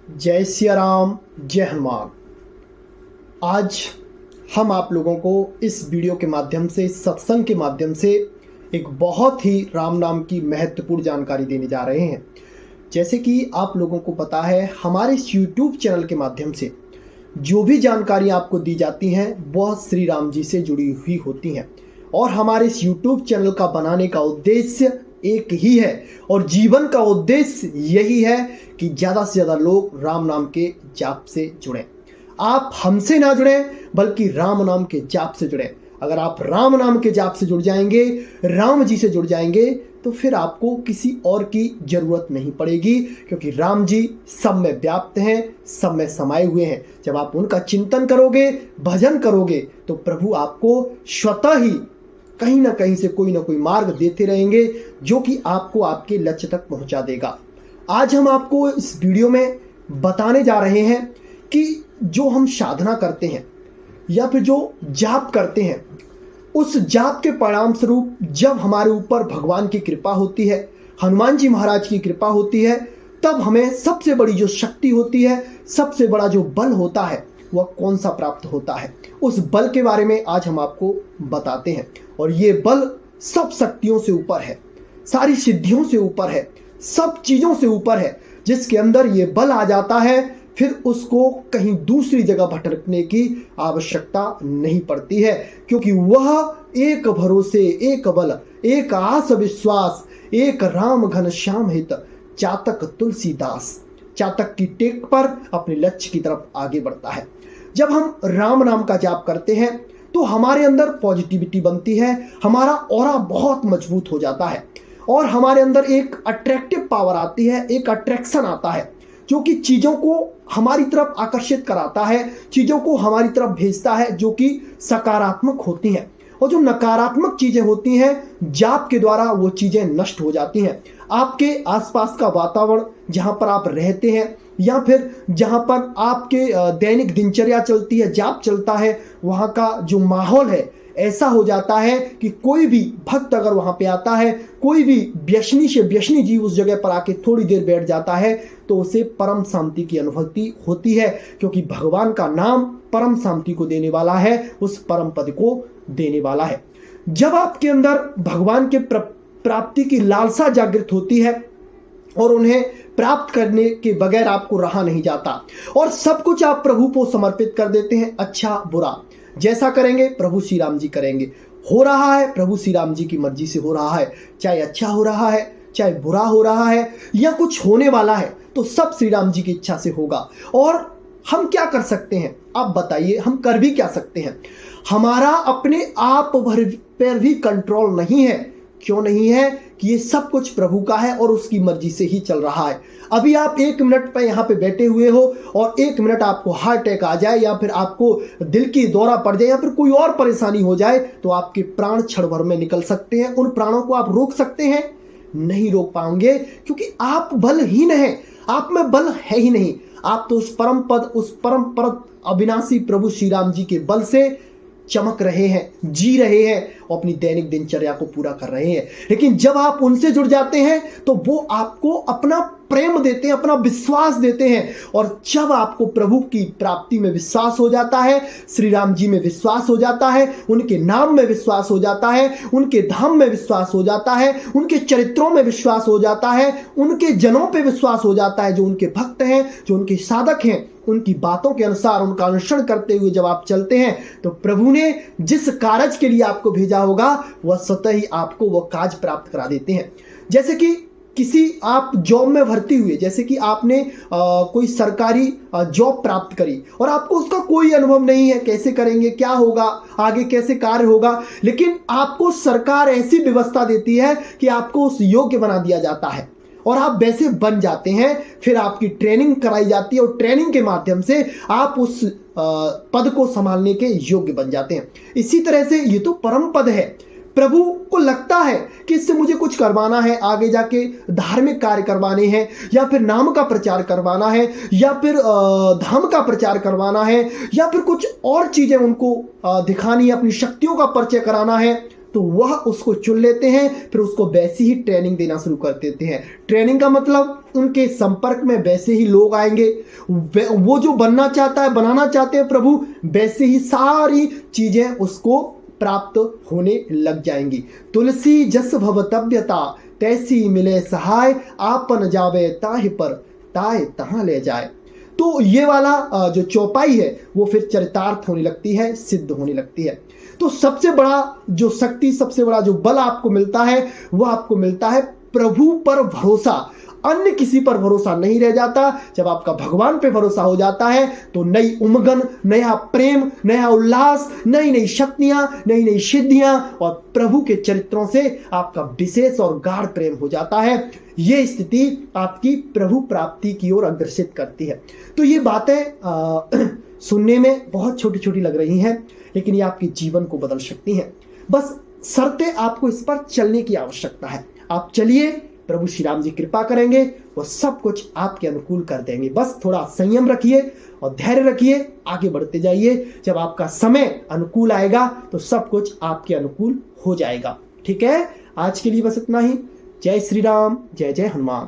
जय सिया राम, जय हनुमान। आज हम आप लोगों को इस वीडियो के माध्यम से, सत्संग के माध्यम से एक बहुत ही राम नाम की महत्वपूर्ण जानकारी देने जा रहे हैं। जैसे कि आप लोगों को पता है, हमारे इस YouTube चैनल के माध्यम से जो भी जानकारी आपको दी जाती हैं वह श्री राम जी से जुड़ी हुई होती हैं। और हमारे इस YouTube चैनल का बनाने का उद्देश्य एक ही है और जीवन का उद्देश्य यही है कि ज़्यादा से ज़्यादा लोग राम नाम के जाप से जुड़ें। आप हमसे ना जुड़ें बल्कि राम नाम के जाप से जुड़ें। अगर आप राम नाम के जाप से जुड़ जाएंगे, राम जी से जुड़ जाएंगे, तो फिर आपको किसी और की जरूरत नहीं पड़ेगी, क्योंकि राम जी सब में व्याप्त हैं, सब में समाये हुए हैं। जब आप उनका चिंतन करोगे, भजन करोगे, तो प्रभु आपको स्वतः ही कहीं ना कहीं से कोई ना कोई मार्ग देते रहेंगे जो कि आपको आपके लक्ष्य तक पहुंचा देगा। आज हम आपको इस वीडियो में बताने जा रहे हैं कि जो हम साधना करते हैं या फिर जो जाप करते हैं, उस जाप के परिणाम स्वरूप जब हमारे ऊपर भगवान की कृपा होती है, हनुमान जी महाराज की कृपा होती है, तब हमें सबसे बड़ी जो शक्ति होती है, सबसे बड़ा जो बल होता है, वह कौन सा प्राप्त होता है। उस बल के बारे में आज हम आपको बताते हैं। और ये बल सब शक्तियों से ऊपर है, सारी सिद्धियों से ऊपर है, सब चीज़ों से ऊपर है। जिसके अंदर ये बल आ जाता है, फिर उसको कहीं दूसरी जगह भटकने की आवश्यकता नहीं पड़ती है, क्योंकि वह एक भरोसे, एक बल, एक आस विश्वास, एक राम घन श्याम हित, चातक तुलसीदास, चातक की टेक पर अपने लक्ष्य की तरफ आगे बढ़ता है। जब हम राम नाम का जाप करते हैं तो हमारे अंदर पॉजिटिविटी बनती है, हमारा ऑरा बहुत मजबूत हो जाता है और हमारे अंदर एक अट्रैक्टिव पावर आती है, एक अट्रैक्शन आता है जो कि चीज़ों को हमारी तरफ आकर्षित कराता है, चीज़ों को हमारी तरफ भेजता है जो कि सकारात्मक होती हैं। और जो नकारात्मक चीज़ें होती हैं, जाप के द्वारा वो चीज़ें नष्ट हो जाती हैं। आपके आसपास का वातावरण जहाँ पर आप रहते हैं या फिर जहाँ पर आपके दैनिक दिनचर्या चलती है, जाप चलता है, वहाँ का जो माहौल है ऐसा हो जाता है कि कोई भी भक्त अगर वहाँ पे आता है, कोई भी व्यसनी से व्यसनी जीव उस जगह पर आके थोड़ी देर बैठ जाता है, तो उसे परम शांति की अनुभूति होती है, क्योंकि भगवान का नाम परम शांति को देने वाला है, उस परम पद को देने वाला है। जब आपके अंदर भगवान के प्राप्ति की लालसा जागृत होती है और उन्हें प्राप्त करने के बगैर आपको रहा नहीं जाता और सब कुछ आप प्रभु को समर्पित कर देते हैं, अच्छा बुरा जैसा करेंगे प्रभु श्री राम जी करेंगे। हो रहा है प्रभु श्री राम जी की मर्जी से हो रहा है, चाहे अच्छा हो रहा है, चाहे बुरा हो रहा है या कुछ होने वाला है, तो सब श्री राम जी की इच्छा से होगा। और हम क्या कर सकते हैं, आप बताइए, हम कर भी क्या सकते हैं। हमारा अपने आप पर भी कंट्रोल नहीं है। क्यों नहीं है? कि ये सब कुछ प्रभु का है और उसकी मर्जी से ही चल रहा है। अभी आप 1 मिनट पर यहाँ पे बैठे हुए हो और 1 मिनट आपको हार्ट अटैक आ जाए या फिर आपको दिल की दौरा पड़ जाए या फिर कोई और परेशानी हो जाए, तो आपके प्राण क्षण भर में निकल सकते हैं। उन प्राणों को आप रोक सकते हैं? नहीं रोक पाएंगे, क्योंकि आप बलहीन हैं, आप में बल है ही नहीं। आप तो उस परम पद, उस परम पद अविनाशी प्रभु श्री राम जी के बल से चमक रहे हैं, जी रहे हैं और अपनी दैनिक दिनचर्या को पूरा कर रहे हैं। लेकिन जब आप उनसे जुड़ जाते हैं तो वो आपको अपना प्रेम देते हैं, अपना विश्वास देते हैं। और जब आपको प्रभु की प्राप्ति में विश्वास हो जाता है, श्री राम जी में विश्वास हो जाता है, उनके नाम में विश्वास हो जाता है, उनके धाम में विश्वास हो जाता है, उनके चरित्रों में विश्वास हो जाता है, उनके जनों पे विश्वास हो जाता है, जो उनके भक्त हैं, जो उनके साधक हैं, उनकी बातों के अनुसार उनका अनुसरण करते हुए जब आप चलते हैं, तो प्रभु ने जिस कार्य के लिए आपको भेजा होगा वह स्वतः ही आपको वह कार्य प्राप्त करा देते हैं। जैसे कि किसी आप जॉब में भर्ती हुए, जैसे कि आपने कोई सरकारी जॉब प्राप्त करी और आपको उसका कोई अनुभव नहीं है, कैसे करेंगे, क्या होगा आगे, कैसे कार्य होगा, लेकिन आपको सरकार ऐसी व्यवस्था देती है कि आपको उस योग्य बना दिया जाता है और आप वैसे बन जाते हैं। फिर आपकी ट्रेनिंग कराई जाती है और ट्रेनिंग के माध्यम से आप उस पद को संभालने के योग्य बन जाते हैं। इसी तरह से ये तो परम पद है। प्रभु को लगता है कि इससे मुझे कुछ करवाना है, आगे जाके धार्मिक कार्य करवाने हैं या फिर नाम का प्रचार करवाना है या फिर धाम का प्रचार करवाना है या फिर कुछ और चीजें उनको दिखानी है, अपनी शक्तियों का परिचय कराना है, तो वह उसको चुन लेते हैं, फिर उसको वैसी ही ट्रेनिंग देना शुरू कर देते हैं। ट्रेनिंग का मतलब उनके संपर्क में वैसे ही लोग आएंगे, वो जो बनना चाहता है, बनाना चाहते हैं प्रभु, वैसे ही सारी चीजें उसको प्राप्त होने लग जाएंगी। तुलसी जस भवतव्यता तैसी मिले सहाय, आपन जावे ताहि पर ताए तहां ले जाए। तो ये वाला जो चौपाई है वो फिर चरितार्थ होने लगती है, सिद्ध होने लगती है। तो सबसे बड़ा जो शक्ति, सबसे बड़ा जो बल आपको मिलता है वो आपको मिलता है प्रभु पर भरोसा। अन्य किसी पर भरोसा नहीं रह जाता। जब आपका भगवान पे भरोसा हो जाता है तो नई उमंगन, नया प्रेम, नया उल्लास, नई नई शक्तियां, नई नई सिद्धियां और प्रभु के चरित्रों से आपका विशेष और गाढ़ प्रेम हो जाता है। ये स्थिति आपकी प्रभु प्राप्ति की ओर अग्रसित करती है। तो ये बातें सुनने में बहुत छोटी छोटी लग रही हैं, लेकिन ये आपके जीवन को बदल सकती हैं। बस शर्तें आपको इस पर चलने की आवश्यकता है। आप चलिए, प्रभु श्री राम जी कृपा करेंगे, वो सब कुछ आपके अनुकूल कर देंगे। बस थोड़ा संयम रखिए और धैर्य रखिए, आगे बढ़ते जाइए। जब आपका समय अनुकूल आएगा तो सब कुछ आपके अनुकूल हो जाएगा। ठीक है, आज के लिए बस इतना ही। जय श्री राम, जय जय हनुमान।